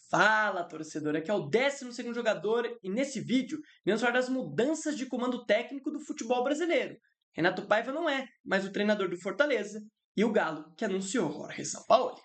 Fala, torcedor! Aqui é o 12º jogador e nesse vídeo vamos falar das mudanças de comando técnico do futebol brasileiro. Renato Paiva não é mais o treinador do Fortaleza e o Galo que anunciou Jorge Sampaoli.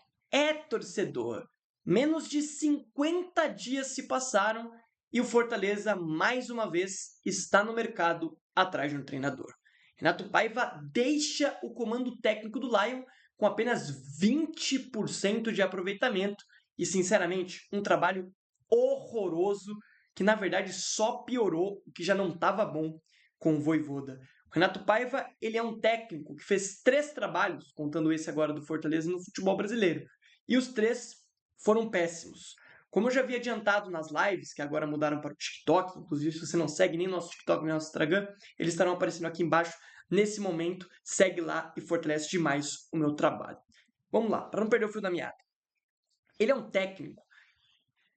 Torcedor! Menos de 50 dias se passaram e o Fortaleza mais uma vez está no mercado atrás de um treinador. Renato Paiva deixa o comando técnico do Lion com apenas 20% de aproveitamento e, sinceramente, um trabalho horroroso que, na verdade, só piorou o que já não estava bom com o Vojvoda. O Renato Paiva, ele é um técnico que fez 3 trabalhos, contando esse agora do Fortaleza, no futebol brasileiro. E os 3 foram péssimos. Como eu já havia adiantado nas lives, que agora mudaram para o TikTok, inclusive se você não segue nem nosso TikTok nem nosso Instagram, eles estarão aparecendo aqui embaixo. Nesse momento, segue lá e fortalece demais o meu trabalho. Vamos lá, para não perder o fio da meada. Ele é um técnico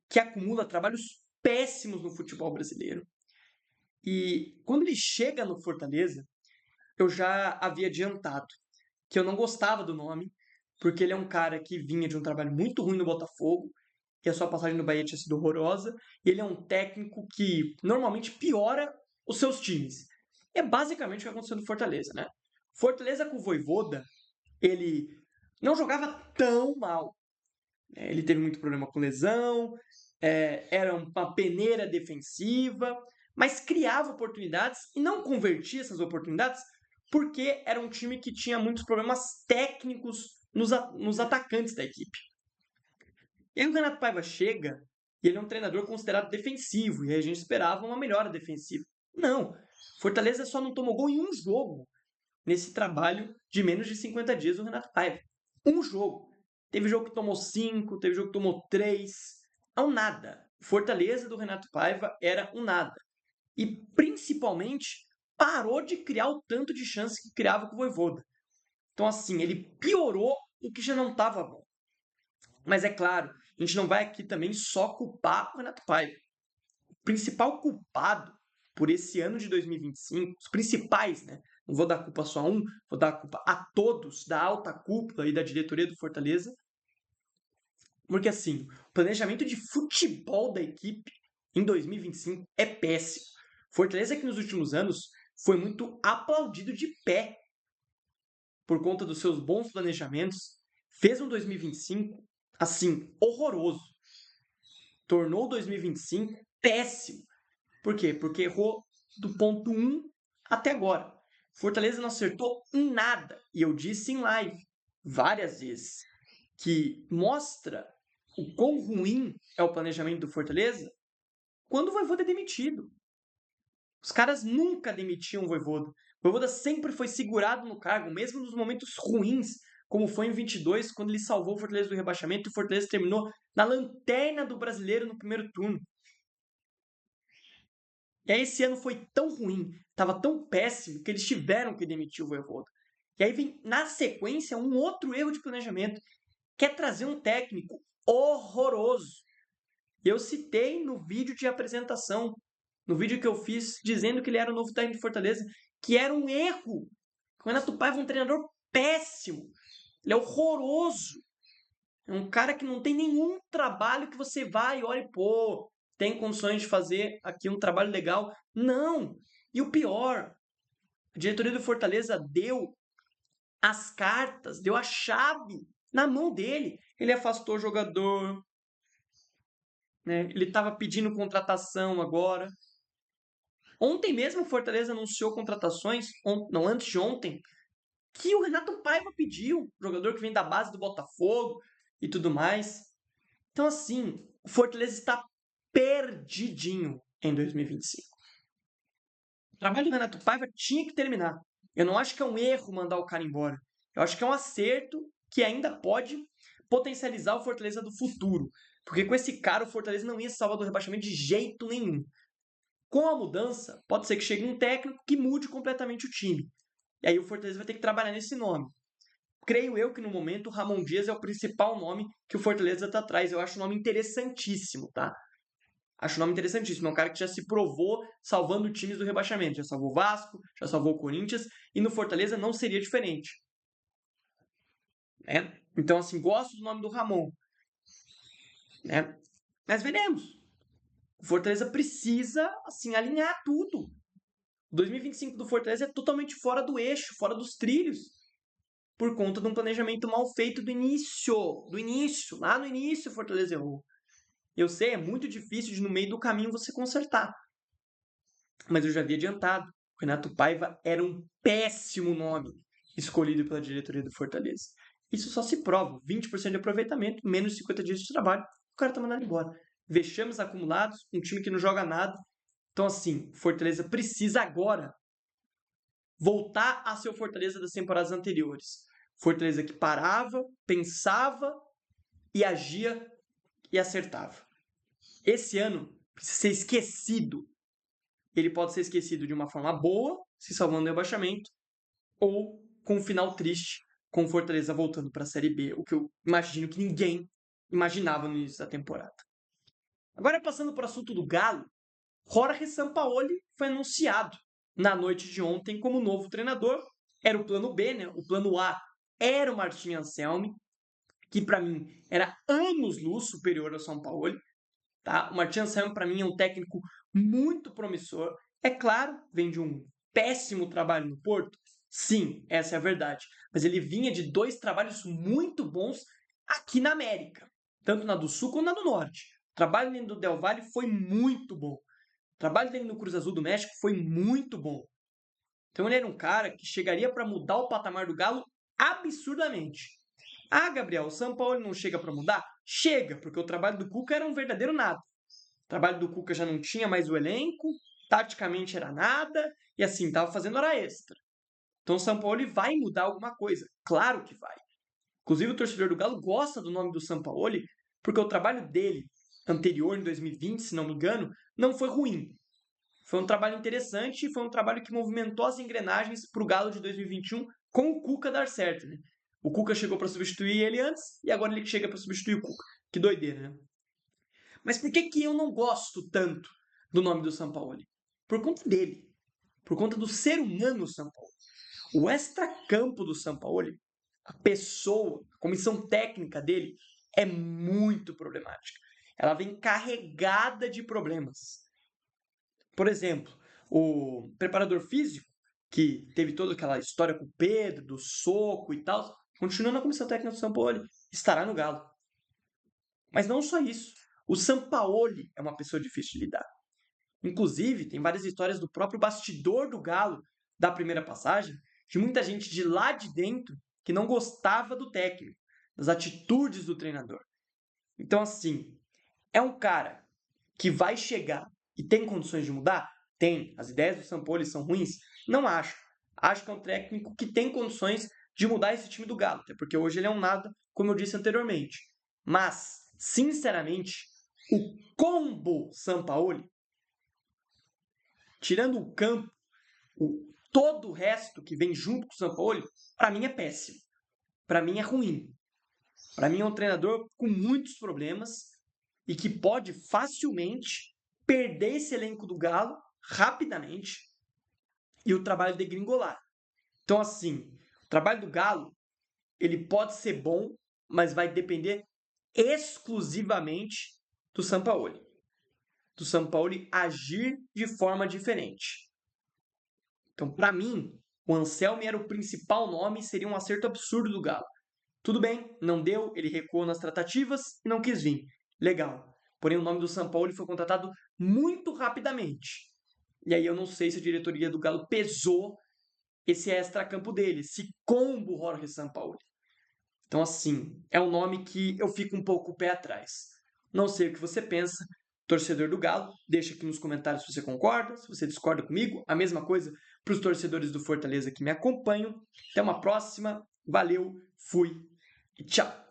que acumula trabalhos péssimos no futebol brasileiro. E quando ele chega no Fortaleza, eu já havia adiantado que eu não gostava do nome, porque ele é um cara que vinha de um trabalho muito ruim no Botafogo, e a sua passagem no Bahia tinha sido horrorosa, e ele é um técnico que normalmente piora os seus times. É basicamente o que aconteceu no Fortaleza, né? Fortaleza com o Vojvoda, ele não jogava tão mal. Ele teve muito problema com lesão, era uma peneira defensiva, mas criava oportunidades e não convertia essas oportunidades porque era um time que tinha muitos problemas técnicos nos atacantes da equipe. E aí o Renato Paiva chega e ele é um treinador considerado defensivo, e aí a gente esperava uma melhora defensiva. Não, Fortaleza só não tomou gol em um jogo nesse trabalho de menos de 50 dias do Renato Paiva. Um jogo. Teve jogo que tomou 5, teve jogo que tomou 3. É um nada. Fortaleza do Renato Paiva era um nada. E, principalmente, parou de criar o tanto de chance que criava com o Vojvoda. Então, assim, ele piorou o que já não estava bom. Mas, é claro, a gente não vai aqui também só culpar o Renato Paiva. O principal culpado por esse ano de 2025, os principais, né? Não vou dar culpa só a um, vou dar culpa a todos da alta cúpula e da diretoria do Fortaleza. Porque, assim, o planejamento de futebol da equipe em 2025 é péssimo. Fortaleza que nos últimos anos foi muito aplaudido de pé por conta dos seus bons planejamentos, fez um 2025, assim, horroroso. Tornou 2025 péssimo. Por quê? Porque errou do ponto 1 até agora. Fortaleza não acertou em nada. E eu disse em live várias vezes que mostra o quão ruim é o planejamento do Fortaleza quando o Vojvoda é demitido. Os caras nunca demitiam o Vojvoda. O Vojvoda sempre foi segurado no cargo, mesmo nos momentos ruins, como foi em 22, quando ele salvou o Fortaleza do rebaixamento e o Fortaleza terminou na lanterna do Brasileiro no primeiro turno. E aí esse ano foi tão ruim, estava tão péssimo, que eles tiveram que demitir o Vojvoda. E aí vem, na sequência, um outro erro de planejamento, que é trazer um técnico horroroso. Eu citei no vídeo de apresentação, no vídeo que eu fiz, dizendo que ele era o novo técnico de Fortaleza, que era um erro. O Renato Paiva é um treinador péssimo. Ele é horroroso. É um cara que não tem nenhum trabalho que você vai e olha e pô, tem condições de fazer aqui um trabalho legal. Não! E o pior, a diretoria do Fortaleza deu as cartas, deu a chave na mão dele. Ele afastou o jogador, né? Ele estava pedindo contratação agora. Ontem mesmo o Fortaleza anunciou contratações, não, antes de ontem, que o Renato Paiva pediu, jogador que vem da base do Botafogo e tudo mais. Então, assim, o Fortaleza está perdidinho em 2025. O trabalho do Renato Paiva tinha que terminar. Eu não acho que é um erro mandar o cara embora. Eu acho que é um acerto que ainda pode potencializar o Fortaleza do futuro. Porque com esse cara, o Fortaleza não ia se salvar do rebaixamento de jeito nenhum. Com a mudança, pode ser que chegue um técnico que mude completamente o time. E aí o Fortaleza vai ter que trabalhar nesse nome. Creio eu que no momento o Ramon Dias é o principal nome que o Fortaleza está atrás. Eu acho um nome interessantíssimo, tá? Acho o nome interessantíssimo. É um cara que já se provou salvando times do rebaixamento. Já salvou o Vasco, já salvou o Corinthians. E no Fortaleza não seria diferente. Né? Então, assim, gosto do nome do Ramon. Né? Mas veremos. O Fortaleza precisa, assim, alinhar tudo. 2025 do Fortaleza é totalmente fora do eixo, fora dos trilhos, por conta de um planejamento mal feito do início. Do início. Lá no início o Fortaleza errou. Eu sei, é muito difícil de no meio do caminho você consertar. Mas eu já havia adiantado. O Renato Paiva era um péssimo nome escolhido pela diretoria do Fortaleza. Isso só se prova. 20% de aproveitamento, menos 50 dias de trabalho. O cara tá mandado embora. Vexames acumulados, um time que não joga nada. Então, assim, Fortaleza precisa agora voltar a ser o Fortaleza das temporadas anteriores. Fortaleza que parava, pensava e agia e acertava. Esse ano precisa ser esquecido. Ele pode ser esquecido de uma forma boa, se salvando do rebaixamento, ou com um final triste, com Fortaleza voltando para a Série B, o que eu imagino que ninguém imaginava no início da temporada. Agora, passando para o assunto do Galo, Jorge Sampaoli foi anunciado na noite de ontem como novo treinador. Era o plano B, né? O plano A era o Martin Anselmi, que para mim era anos-luz superior ao Sampaoli. Tá? O Martin Anselmi, para mim, é um técnico muito promissor. É claro, vem de um péssimo trabalho no Porto. Sim, essa é a verdade. Mas ele vinha de 2 trabalhos muito bons aqui na América, tanto na do Sul quanto na do Norte. O trabalho dele do Del Valle foi muito bom. O trabalho dele no Cruz Azul do México foi muito bom. Então ele era um cara que chegaria para mudar o patamar do Galo absurdamente. Ah, Gabriel, o São Paulo não chega para mudar? Chega, porque o trabalho do Cuca era um verdadeiro nada. O trabalho do Cuca já não tinha mais o elenco, taticamente era nada, e assim, estava fazendo hora extra. Então o São Paulo vai mudar alguma coisa. Claro que vai. Inclusive o torcedor do Galo gosta do nome do São Paulo, porque o trabalho dele, anterior, em 2020, se não me engano, não foi ruim. Foi um trabalho interessante e foi um trabalho que movimentou as engrenagens para o Galo de 2021 com o Cuca dar certo. Né? O Cuca chegou para substituir ele antes e agora ele chega para substituir o Cuca. Que doideira, né? Mas por que eu não gosto tanto do nome do Sampaoli? Por conta dele. Por conta do ser humano Sampaoli. O extracampo do Sampaoli, a pessoa, a comissão técnica dele, é muito problemática. Ela vem carregada de problemas. Por exemplo, o preparador físico, que teve toda aquela história com o Pedro, do soco e tal, continua na comissão técnica do Sampaoli, estará no Galo. Mas não só isso. O Sampaoli é uma pessoa difícil de lidar. Inclusive, tem várias histórias do próprio bastidor do Galo, da primeira passagem, de muita gente de lá de dentro que não gostava do técnico, das atitudes do treinador. Então, assim, é um cara que vai chegar e tem condições de mudar? Tem. As ideias do Sampaoli são ruins? Não acho. Acho que é um técnico que tem condições de mudar esse time do Galo, até porque hoje ele é um nada, como eu disse anteriormente. Mas, sinceramente, o combo Sampaoli, tirando o campo, todo o resto que vem junto com o Sampaoli, para mim é péssimo. Para mim é ruim. Para mim é um treinador com muitos problemas e que pode facilmente perder esse elenco do Galo rapidamente e o trabalho degringolar. Então, assim, o trabalho do Galo, ele pode ser bom, mas vai depender exclusivamente do Sampaoli. Do Sampaoli agir de forma diferente. Então, para mim, o Anselmi era o principal nome e seria um acerto absurdo do Galo. Tudo bem, não deu, ele recuou nas tratativas e não quis vir. Legal. Porém, o nome do Sampaoli foi contratado muito rapidamente. E aí eu não sei se a diretoria do Galo pesou esse extracampo dele, esse combo Jorge Sampaoli. Então, assim, é um nome que eu fico um pouco o pé atrás. Não sei o que você pensa, torcedor do Galo. Deixa aqui nos comentários se você concorda, se você discorda comigo. A mesma coisa para os torcedores do Fortaleza que me acompanham. Até uma próxima. Valeu, fui e tchau!